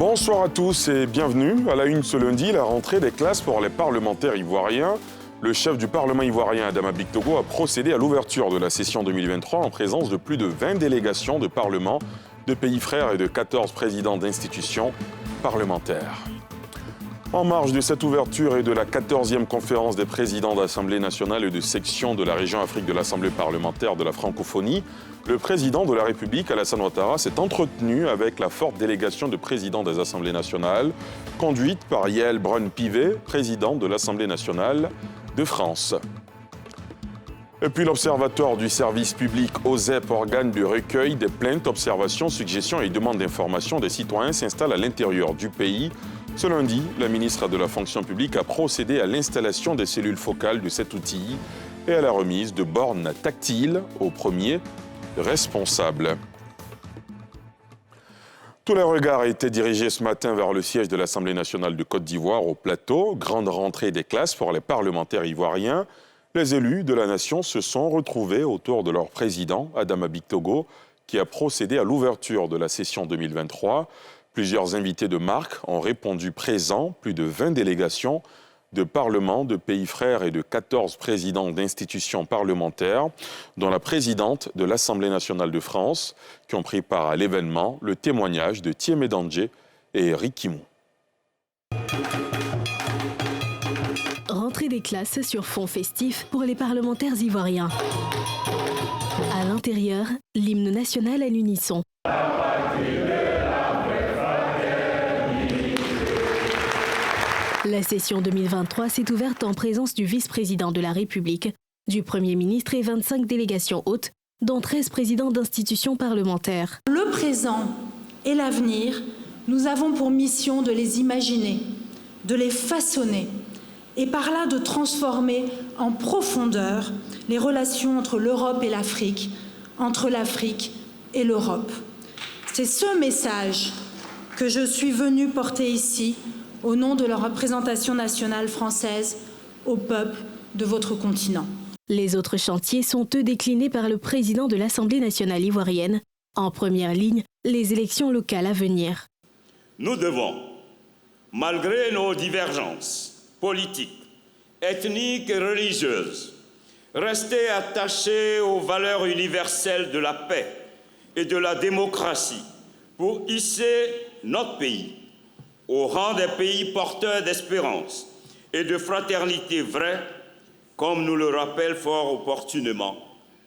Bonsoir à tous et bienvenue. À la une ce lundi, la rentrée des classes pour les parlementaires ivoiriens. Le chef du Parlement ivoirien, Adama Bictogo, a procédé à l'ouverture de la session 2023 en présence de plus de 20 délégations de parlements, de pays frères et de 14 présidents d'institutions parlementaires. En marge de cette ouverture et de la 14e conférence des présidents d'Assemblée nationale et de section de la région Afrique de l'Assemblée parlementaire de la francophonie, le président de la République, Alassane Ouattara, s'est entretenu avec la forte délégation de présidents des Assemblées nationales, conduite par Yael Braun-Pivet, président de l'Assemblée nationale de France. Et puis l'Observatoire du service public OSEP, organe de recueil des plaintes, observations, suggestions et demandes d'information des citoyens, s'installe à l'intérieur du pays. Ce lundi, la ministre de la Fonction publique a procédé à l'installation des cellules focales de cet outil et à la remise de bornes tactiles aux premiers responsables. Tous les regards étaient dirigés ce matin vers le siège de l'Assemblée nationale de Côte d'Ivoire au Plateau. Grande rentrée des classes pour les parlementaires ivoiriens. Les élus de la nation se sont retrouvés autour de leur président, Adama Bictogo, qui a procédé à l'ouverture de la session 2023. Plusieurs invités de marque ont répondu présents, plus de 20 délégations de parlements, de pays frères et de 14 présidents d'institutions parlementaires, dont la présidente de l'Assemblée nationale de France, qui ont pris part à l'événement, le témoignage de Thiemé Dandjé et Eric Kimou. Rentrée des classes sur fond festif pour les parlementaires ivoiriens. À l'intérieur, l'hymne national à l'unisson. La session 2023 s'est ouverte en présence du vice-président de la République, du Premier ministre et 25 délégations hôtes, dont 13 présidents d'institutions parlementaires. Le présent et l'avenir, nous avons pour mission de les imaginer, de les façonner et par là de transformer en profondeur les relations entre l'Europe et l'Afrique, entre l'Afrique et l'Europe. C'est ce message que je suis venue porter ici au nom de la représentation nationale française au peuple de votre continent. Les autres chantiers sont eux déclinés par le président de l'Assemblée nationale ivoirienne. En première ligne, les élections locales à venir. Nous devons, malgré nos divergences politiques, ethniques et religieuses, rester attachés aux valeurs universelles de la paix et de la démocratie pour hisser notre pays au rang des pays porteurs d'espérance et de fraternité vraie, comme nous le rappelle fort opportunément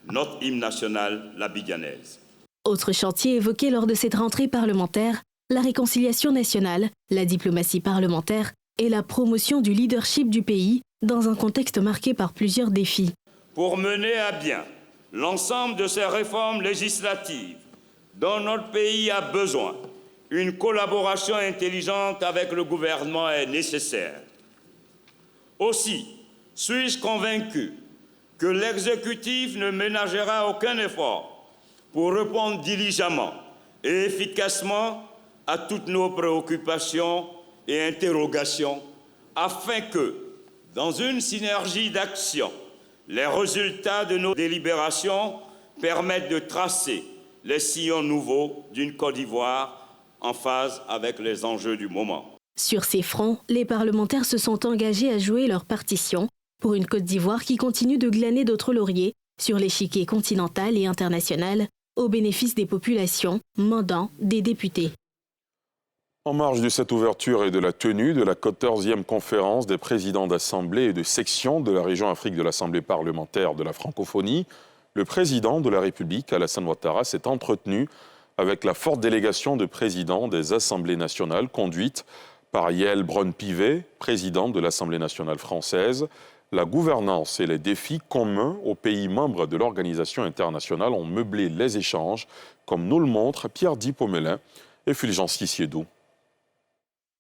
notre hymne national, l'abidjanaise. Autre chantier évoqué lors de cette rentrée parlementaire, la réconciliation nationale, la diplomatie parlementaire et la promotion du leadership du pays dans un contexte marqué par plusieurs défis. Pour mener à bien l'ensemble de ces réformes législatives dont notre pays a besoin, une collaboration intelligente avec le gouvernement est nécessaire. Aussi, suis-je convaincu que l'exécutif ne ménagera aucun effort pour répondre diligemment et efficacement à toutes nos préoccupations et interrogations, afin que, dans une synergie d'action, les résultats de nos délibérations permettent de tracer les sillons nouveaux d'une Côte d'Ivoire en phase avec les enjeux du moment. Sur ces fronts, les parlementaires se sont engagés à jouer leur partition pour une Côte d'Ivoire qui continue de glaner d'autres lauriers sur l'échiquier continental et international au bénéfice des populations, mandants des députés. En marge de cette ouverture et de la tenue de la 14e conférence des présidents d'Assemblée et de section de la région Afrique de l'Assemblée parlementaire de la francophonie, le président de la République, Alassane Ouattara, s'est entretenu avec la forte délégation de présidents des Assemblées nationales conduite par Yael Braun-Pivet, présidente de l'Assemblée nationale française. La gouvernance et les défis communs aux pays membres de l'organisation internationale ont meublé les échanges, comme nous le montrent Pierre Dipomelin et Fulgence Kissiedou.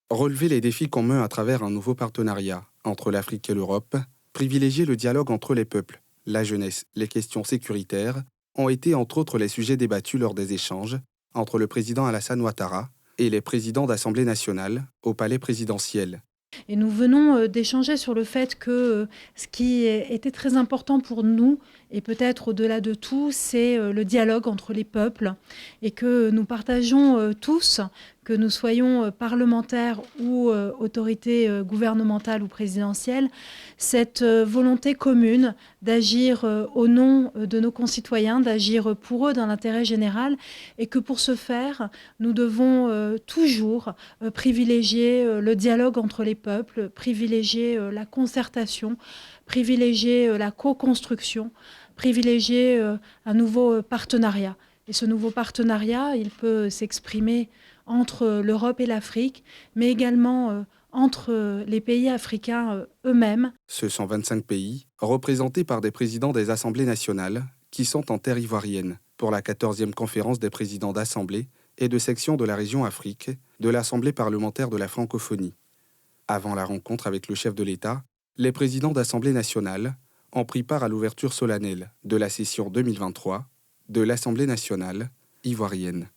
Relever les défis communs à travers un nouveau partenariat entre l'Afrique et l'Europe, privilégier le dialogue entre les peuples, la jeunesse, les questions sécuritaires, ont été entre autres les sujets débattus lors des échanges entre le président Alassane Ouattara, et les présidents d'Assemblée nationale au palais présidentiel. Et nous venons d'échanger sur le fait que ce qui était très important pour nous, et peut-être au-delà de tout, c'est le dialogue entre les peuples, et que nous partageons tous, que nous soyons parlementaires ou autorités gouvernementales ou présidentielles, cette volonté commune d'agir au nom de nos concitoyens, d'agir pour eux dans l'intérêt général, et que pour ce faire, nous devons toujours privilégier le dialogue entre les peuples, privilégier la concertation, privilégier la co-construction, privilégier un nouveau partenariat. Et ce nouveau partenariat, il peut s'exprimer entre l'Europe et l'Afrique, mais également entre les pays africains eux-mêmes. Ce sont 25 pays, représentés par des présidents des assemblées nationales, qui sont en terre ivoirienne pour la 14e conférence des présidents d'assemblées et de sections de la région Afrique de l'Assemblée parlementaire de la francophonie. Avant la rencontre avec le chef de l'État, les présidents d'assemblées nationales ont pris part à l'ouverture solennelle de la session 2023 de l'Assemblée nationale ivoirienne.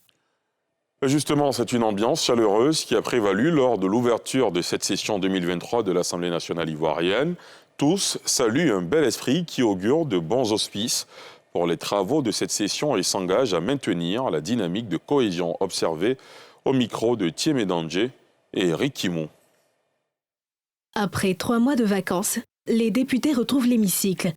Justement, c'est une ambiance chaleureuse qui a prévalu lors de l'ouverture de cette session 2023 de l'Assemblée nationale ivoirienne. Tous saluent un bel esprit qui augure de bons auspices pour les travaux de cette session et s'engagent à maintenir la dynamique de cohésion observée au micro de Thiemé Dandjé et Eric Kimou. Après 3 mois de vacances, les députés retrouvent l'hémicycle.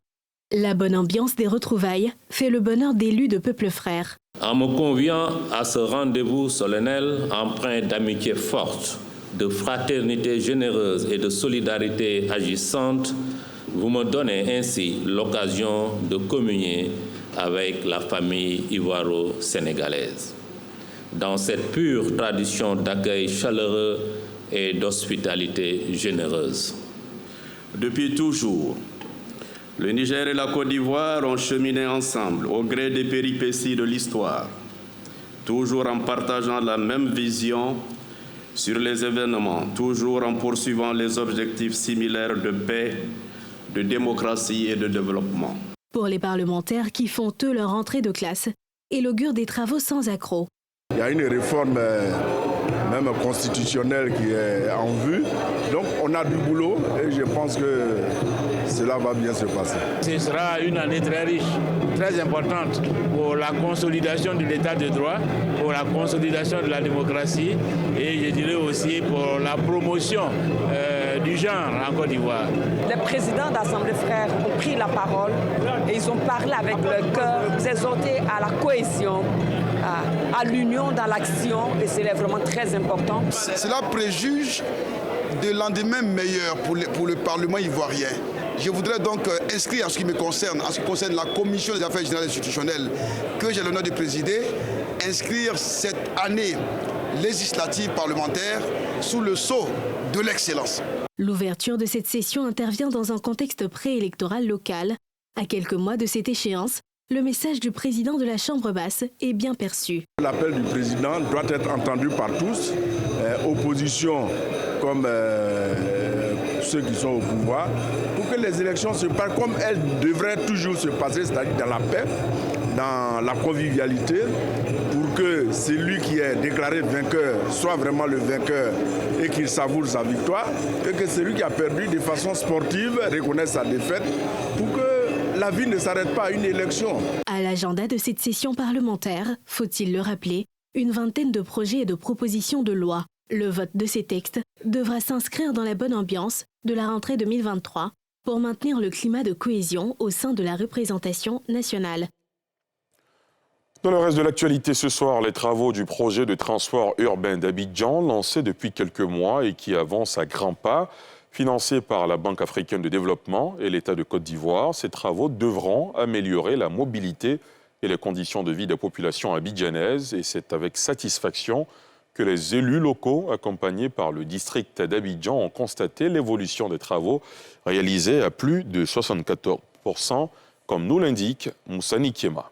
La bonne ambiance des retrouvailles fait le bonheur d'élus de Peuple Frères. En me conviant à ce rendez-vous solennel empreint d'amitié forte, de fraternité généreuse et de solidarité agissante, vous me donnez ainsi l'occasion de communier avec la famille ivoiro-sénégalaise. Dans cette pure tradition d'accueil chaleureux et d'hospitalité généreuse. Depuis toujours, le Niger et la Côte d'Ivoire ont cheminé ensemble au gré des péripéties de l'histoire, toujours en partageant la même vision sur les événements, toujours en poursuivant les objectifs similaires de paix, de démocratie et de développement. Pour les parlementaires qui font eux leur entrée de classe et l'augure des travaux sans accroc. Il y a une réforme même constitutionnelle qui est en vue. Donc on a du boulot et je pense que cela va bien se passer. Ce sera une année très riche, très importante pour la consolidation de l'état de droit, pour la consolidation de la démocratie et je dirais aussi pour la promotion du genre en Côte d'Ivoire. Les présidents d'Assemblée Frères ont pris la parole et ils ont parlé avec leur cœur, ils exhorté à la cohésion, à l'union dans l'action et c'est vraiment très important. Cela préjuge de lendemain meilleur pour le Parlement ivoirien. Je voudrais donc inscrire en ce qui me concerne, en ce qui concerne la Commission des affaires générales institutionnelles que j'ai l'honneur de présider, inscrire cette année législative parlementaire sous le sceau de l'excellence. L'ouverture de cette session intervient dans un contexte préélectoral local. À quelques mois de cette échéance, le message du président de la Chambre basse est bien perçu. L'appel du président doit être entendu par tous, opposition comme ceux qui sont au pouvoir, pour que les élections se passent comme elles devraient toujours se passer, c'est-à-dire dans la paix, dans la convivialité, pour que celui qui est déclaré vainqueur soit vraiment le vainqueur et qu'il savoure sa victoire, et que celui qui a perdu de façon sportive reconnaisse sa défaite, pour que la vie ne s'arrête pas à une élection. À l'agenda de cette session parlementaire, faut-il le rappeler, une vingtaine de projets et de propositions de loi. Le vote de ces textes devra s'inscrire dans la bonne ambiance de la rentrée 2023 pour maintenir le climat de cohésion au sein de la représentation nationale. Dans le reste de l'actualité ce soir, les travaux du projet de transport urbain d'Abidjan, lancé depuis quelques mois et qui avance à grands pas, financé par la Banque africaine de développement et l'État de Côte d'Ivoire, ces travaux devront améliorer la mobilité et les conditions de vie des populations abidjanaises. Et c'est avec satisfaction que les élus locaux, accompagnés par le district d'Abidjan, ont constaté l'évolution des travaux réalisés à plus de 74%, comme nous l'indique Moussani Kiema.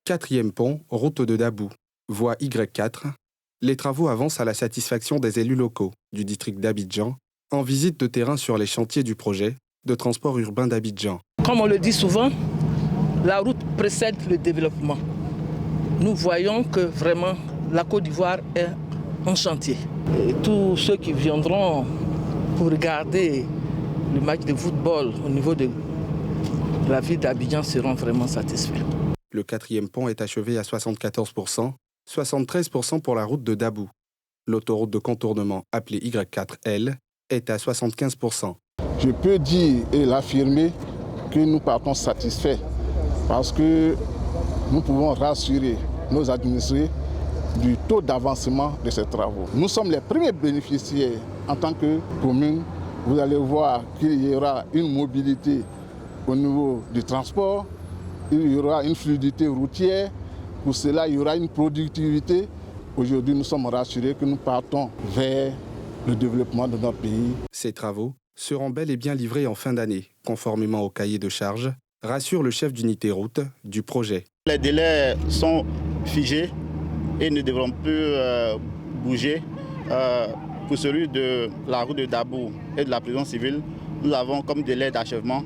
4e pont, route de Dabou, voie Y4. Les travaux avancent à la satisfaction des élus locaux du district d'Abidjan, en visite de terrain sur les chantiers du projet de transport urbain d'Abidjan. Comme on le dit souvent, la route précède le développement. Nous voyons que vraiment la Côte d'Ivoire est en chantier. Et tous ceux qui viendront pour regarder le match de football au niveau de la ville d'Abidjan seront vraiment satisfaits. Le 4e pont est achevé à 74%, 73% pour la route de Dabou. L'autoroute de contournement, appelée Y4L, est à 75%. Je peux dire et l'affirmer que nous partons satisfaits parce que nous pouvons rassurer nos administrés du taux d'avancement de ces travaux. Nous sommes les premiers bénéficiaires en tant que commune. Vous allez voir qu'il y aura une mobilité au niveau du transport, il y aura une fluidité routière. Pour cela, il y aura une productivité. Aujourd'hui, nous sommes rassurés que nous partons vers le développement de notre pays. Ces travaux seront bel et bien livrés en fin d'année, conformément au cahier de charges, rassure le chef d'unité route du projet. Les délais sont figés et ne devront plus bouger. Pour celui de la route de Dabou et de la prison civile, nous avons comme délai d'achèvement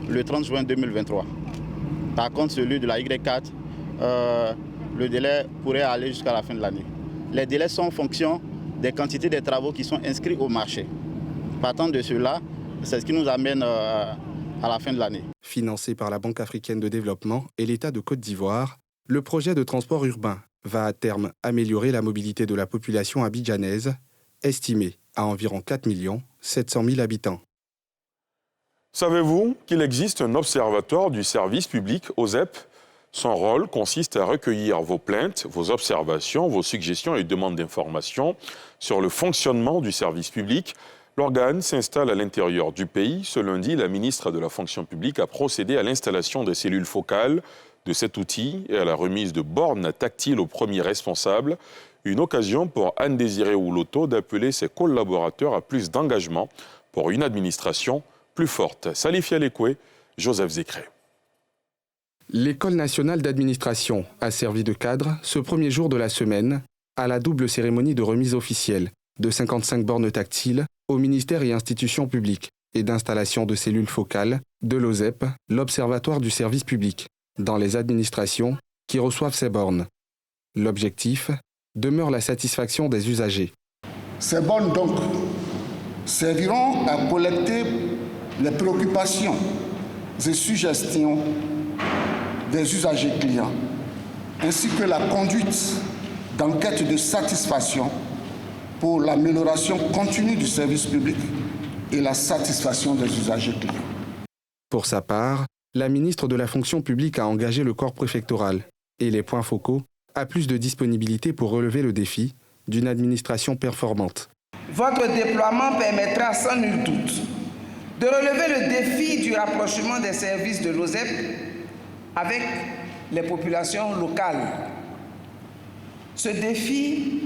le 30 juin 2023. Par contre, celui de la Y4, le délai pourrait aller jusqu'à la fin de l'année. Les délais sont en fonction des quantités de travaux qui sont inscrits au marché. Partant de cela, c'est ce qui nous amène à la fin de l'année. Financé par la Banque africaine de développement et l'État de Côte d'Ivoire, le projet de transport urbain va à terme améliorer la mobilité de la population abidjanaise, estimée à environ 4 700 000 habitants. Savez-vous qu'il existe un observatoire du service public, OSEP? Son rôle consiste à recueillir vos plaintes, vos observations, vos suggestions et demandes d'informations sur le fonctionnement du service public. L'organe s'installe à l'intérieur du pays. Ce lundi, la ministre de la fonction publique a procédé à l'installation des cellules focales de cet outil et à la remise de bornes tactiles aux premiers responsables. Une occasion pour Anne-Désirée Ouloto d'appeler ses collaborateurs à plus d'engagement pour une administration plus forte. Salif Yalekwe, Joseph Zécré. L'École nationale d'administration a servi de cadre ce premier jour de la semaine à la double cérémonie de remise officielle de 55 bornes tactiles aux ministères et institutions publiques et d'installation de cellules focales de l'OSEP, l'Observatoire du service public, dans les administrations qui reçoivent ces bornes. L'objectif demeure la satisfaction des usagers. Ces bornes, donc, serviront à collecter les préoccupations et suggestions des usagers clients, ainsi que la conduite d'enquêtes de satisfaction pour l'amélioration continue du service public et la satisfaction des usagers clients. Pour sa part, la ministre de la fonction publique a engagé le corps préfectoral et les points focaux à plus de disponibilité pour relever le défi d'une administration performante. Votre déploiement permettra sans nul doute de relever le défi du rapprochement des services de l'OSEP avec les populations locales. Ce défi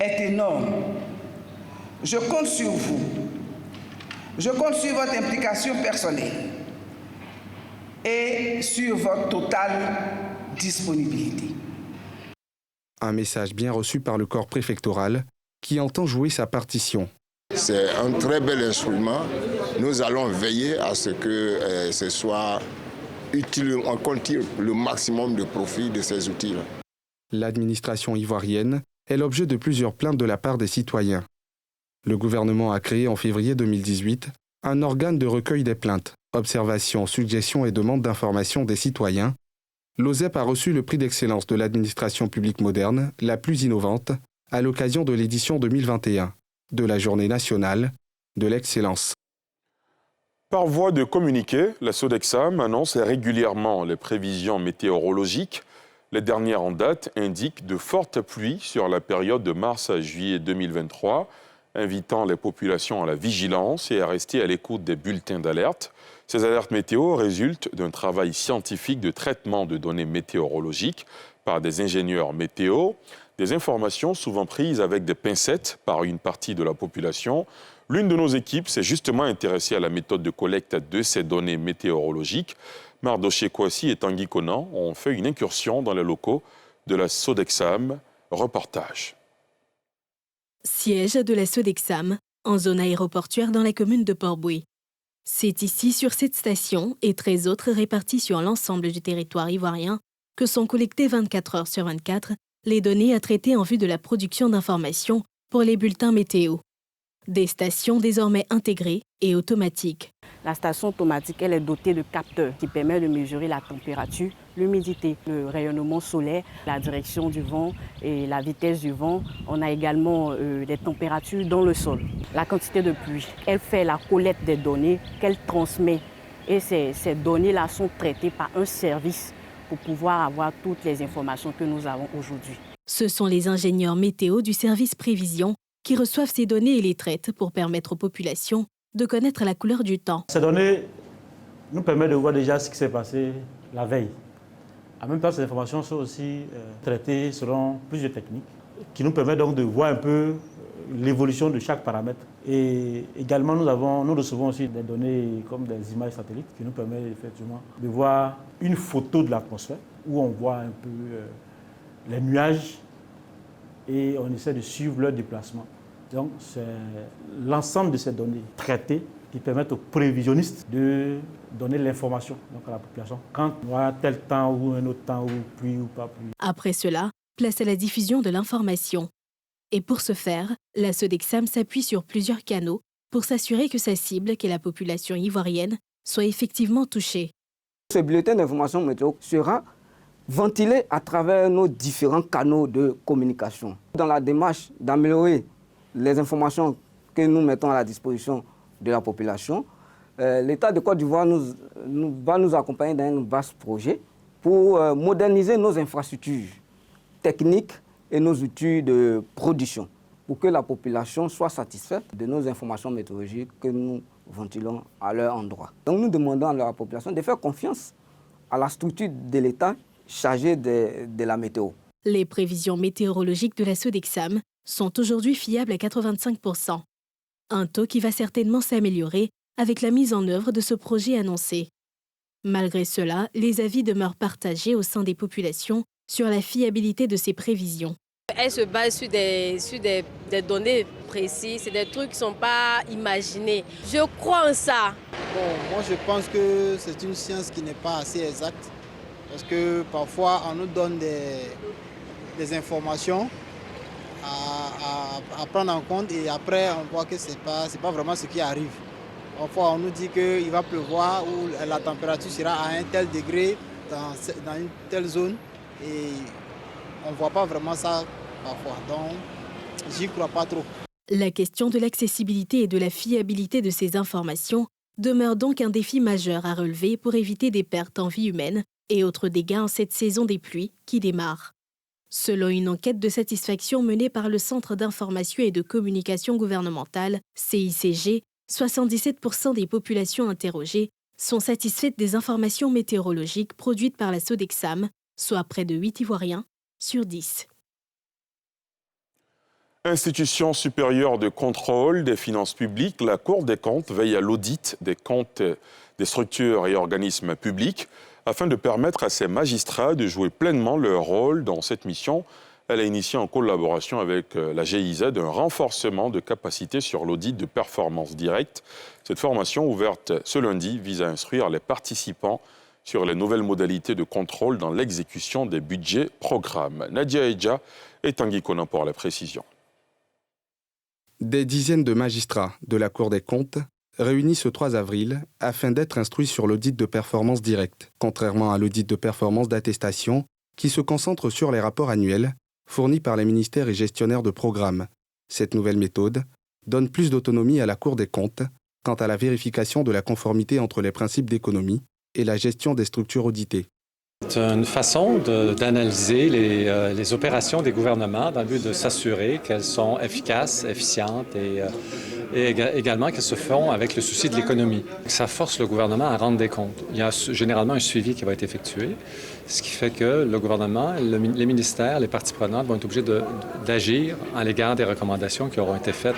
est énorme. Je compte sur vous. Je compte sur votre implication personnelle et sur votre totale disponibilité. Un message bien reçu par le corps préfectoral qui entend jouer sa partition. C'est un très bel instrument. Nous allons veiller à ce que ce soit utile, on tire le maximum de profit de ces outils-là. L'administration ivoirienne est l'objet de plusieurs plaintes de la part des citoyens. Le gouvernement a créé en février 2018 un organe de recueil des plaintes, observations, suggestions et demandes d'informations des citoyens. L'OSEP a reçu le prix d'excellence de l'administration publique moderne, la plus innovante, à l'occasion de l'édition 2021 de la Journée nationale de l'excellence. Par voie de communiqué, la Sodexam annonce régulièrement les prévisions météorologiques. Les dernières en date indiquent de fortes pluies sur la période de mars à juillet 2023, invitant les populations à la vigilance et à rester à l'écoute des bulletins d'alerte. Ces alertes météo résultent d'un travail scientifique de traitement de données météorologiques par des ingénieurs météo, des informations souvent prises avec des pincettes par une partie de la population. L'une de nos équipes s'est justement intéressée à la méthode de collecte de ces données météorologiques. Mardoché Kouassi et Tanguy Conan ont fait une incursion dans les locaux de la Sodexam. Reportage. Siège de la Sodexam, en zone aéroportuaire dans la commune de Port-Bouët. C'est ici, sur cette station et 13 autres réparties sur l'ensemble du territoire ivoirien, que sont collectées 24 heures sur 24 les données à traiter en vue de la production d'informations pour les bulletins météo. Des stations désormais intégrées et automatiques. La station automatique, elle est dotée de capteurs qui permettent de mesurer la température, l'humidité, le rayonnement solaire, la direction du vent et la vitesse du vent. On a également des températures dans le sol, la quantité de pluie. Elle fait la collecte des données qu'elle transmet. Et ces données-là sont traitées par un service pour pouvoir avoir toutes les informations que nous avons aujourd'hui. Ce sont les ingénieurs météo du service prévision qui reçoivent ces données et les traitent pour permettre aux populations de connaître la couleur du temps. Ces données nous permettent de voir déjà ce qui s'est passé la veille. En même temps, ces informations sont aussi traitées selon plusieurs techniques qui nous permettent donc de voir un peu l'évolution de chaque paramètre. Et également, nous recevons aussi des données comme des images satellites qui nous permettent effectivement de voir une photo de l'atmosphère où on voit un peu les nuages et on essaie de suivre leur déplacement. Donc, c'est l'ensemble de ces données traitées qui permettent aux prévisionnistes de donner l'information à la population. Quand il y aura tel temps ou un autre temps, ou pluie ou pas pluie. Après cela, place à la diffusion de l'information. Et pour ce faire, la Sodexam s'appuie sur plusieurs canaux pour s'assurer que sa cible, qui est la population ivoirienne, soit effectivement touchée. Ce bulletin d'information météo sera ventilé à travers nos différents canaux de communication. Dans la démarche d'améliorer les informations que nous mettons à la disposition de la population, l'État de Côte d'Ivoire va nous accompagner dans un vaste projet pour moderniser nos infrastructures techniques et nos outils de production pour que la population soit satisfaite de nos informations météorologiques que nous ventilons à leur endroit. Donc nous demandons à la population de faire confiance à la structure de l'État chargée de la météo. Les prévisions météorologiques de la Sodexam sont aujourd'hui fiables à 85%. Un taux qui va certainement s'améliorer avec la mise en œuvre de ce projet annoncé. Malgré cela, les avis demeurent partagés au sein des populations sur la fiabilité de ces prévisions. Elle se base sur des données précises, c'est des trucs qui ne sont pas imaginés. Je crois en ça. Bon, moi je pense que c'est une science qui n'est pas assez exacte parce que parfois on nous donne des informations à prendre en compte et après on voit que ce n'est pas vraiment ce qui arrive. Parfois on nous dit qu'il va pleuvoir ou la température sera à un tel degré dans une telle zone et on ne voit pas vraiment ça parfois, donc j'y crois pas trop. La question de l'accessibilité et de la fiabilité de ces informations demeure donc un défi majeur à relever pour éviter des pertes en vie humaine et autres dégâts en cette saison des pluies qui démarre. Selon une enquête de satisfaction menée par le Centre d'information et de communication gouvernementale, CICG, 77% des populations interrogées sont satisfaites des informations météorologiques produites par la Sodexam, soit près de 8 Ivoiriens sur 10. Institution supérieure de contrôle des finances publiques, la Cour des comptes veille à l'audit des comptes des structures et organismes publics afin de permettre à ses magistrats de jouer pleinement leur rôle dans cette mission. Elle a initié en collaboration avec la GIZ un renforcement de capacité sur l'audit de performance directe. Cette formation ouverte ce lundi vise à instruire les participants sur les nouvelles modalités de contrôle dans l'exécution des budgets programmes. Nadia Edja et Tanguy Konan pour la précision. Des dizaines de magistrats de la Cour des comptes réunis ce 3 avril afin d'être instruits sur l'audit de performance directe, contrairement à l'audit de performance d'attestation qui se concentre sur les rapports annuels fournis par les ministères et gestionnaires de programmes. Cette nouvelle méthode donne plus d'autonomie à la Cour des comptes quant à la vérification de la conformité entre les principes d'économie et la gestion des structures auditées. C'est une façon d'analyser les opérations des gouvernements dans le but de s'assurer qu'elles sont efficaces, efficientes et également qu'elles se font avec le souci de l'économie. Ça force le gouvernement à rendre des comptes. Il y a généralement un suivi qui va être effectué, ce qui fait que le gouvernement, les ministères, les parties prenantes vont être obligés d'agir à l'égard des recommandations qui auront été faites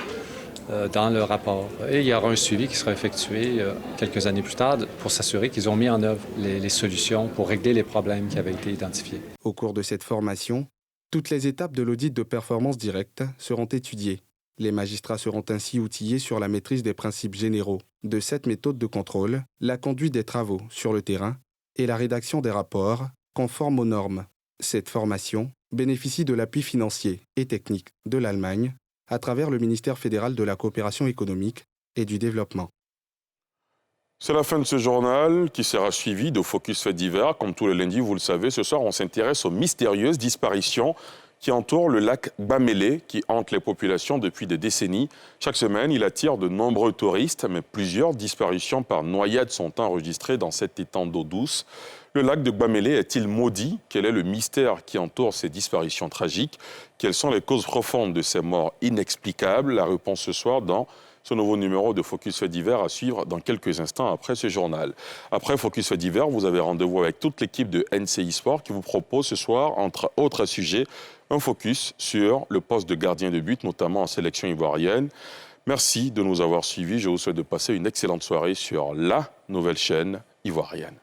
dans le rapport. Et il y aura un suivi qui sera effectué quelques années plus tard pour s'assurer qu'ils ont mis en œuvre les solutions pour régler les problèmes qui avaient été identifiés. Au cours de cette formation, toutes les étapes de l'audit de performance directe seront étudiées. Les magistrats seront ainsi outillés sur la maîtrise des principes généraux de cette méthode de contrôle, la conduite des travaux sur le terrain et la rédaction des rapports conformes aux normes. Cette formation bénéficie de l'appui financier et technique de l'Allemagne à travers le ministère fédéral de la coopération économique et du développement. C'est la fin de ce journal qui sera suivi de Focus Faits divers. Comme tous les lundis, vous le savez, ce soir, on s'intéresse aux mystérieuses disparitions qui entourent le lac Bamélé, qui hante les populations depuis des décennies. Chaque semaine, il attire de nombreux touristes, mais plusieurs disparitions par noyade sont enregistrées dans cet étang d'eau douce. Le lac de Bamélé est-il maudit? Quel est le mystère qui entoure ces disparitions tragiques? Quelles sont les causes profondes de ces morts inexplicables? La réponse ce soir dans ce nouveau numéro de Focus Faits divers à suivre dans quelques instants après ce journal. Après Focus Faits divers, vous avez rendez-vous avec toute l'équipe de NCI Sport qui vous propose ce soir, entre autres sujets, un focus sur le poste de gardien de but, notamment en sélection ivoirienne. Merci de nous avoir suivis. Je vous souhaite de passer une excellente soirée sur la nouvelle chaîne ivoirienne.